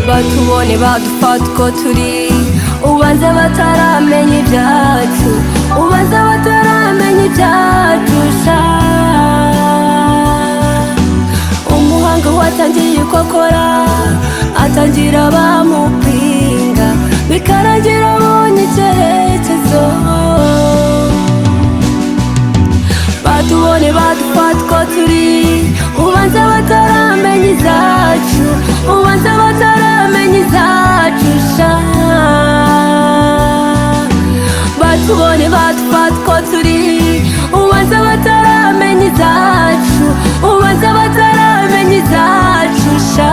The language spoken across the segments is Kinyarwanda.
batubone badufata uko turi ubanza bataramenya ibyacu ubanza bataramenya ibyacu sha umuhanga watangiye uko akora atangira bamupinga bikarangira abonye icyerekezo batubone badufata uko turi ubanza bataramenya izacu ubanza bataramenya izacu sha batubone badufata uko turi ubanza bataramenya izacu ubanza bataramenya izacu sha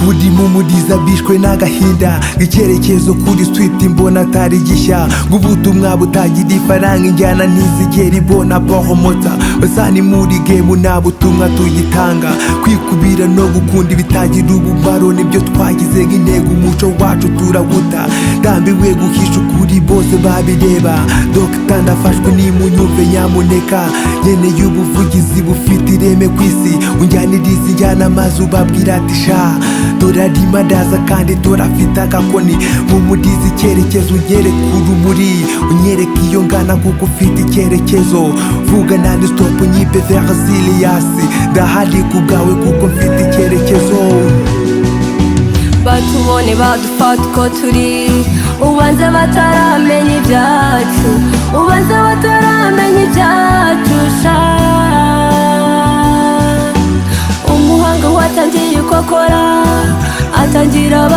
kuri mumudiza bishwe n'agahinda icyerekezo kuri street mbona atari gishya ngubutumwa butagira ifaranga injyana ntizigera ibona boromota basani muri game nta butumwa tuyitanga kwikubira no gukunda ibitagira ubumaro nibyo twagize nk'intego umuco wacu turawuta ndambiwe guhisha ukuri bose babireba Dr ndafashwe nimunyumve nyamuneka nkeneye ubuvugizi bufite ireme ku isi unjyaniriza injyana maze ubabwira ati sha turarima ndaza kandi turafite agakoni mumudiza icyerekezo unyereka urumuri unyereka iyo ngana kuko ufite icyerekezo vuga nandi stop nyipe vers Silias ndahari ku bwawe kuko mfite icyerekezo batubone badufata uko turi ubanza bataramenya ibyacu ubanza bataramenya ibyacu sha umuhanga watangiye uko akora atangira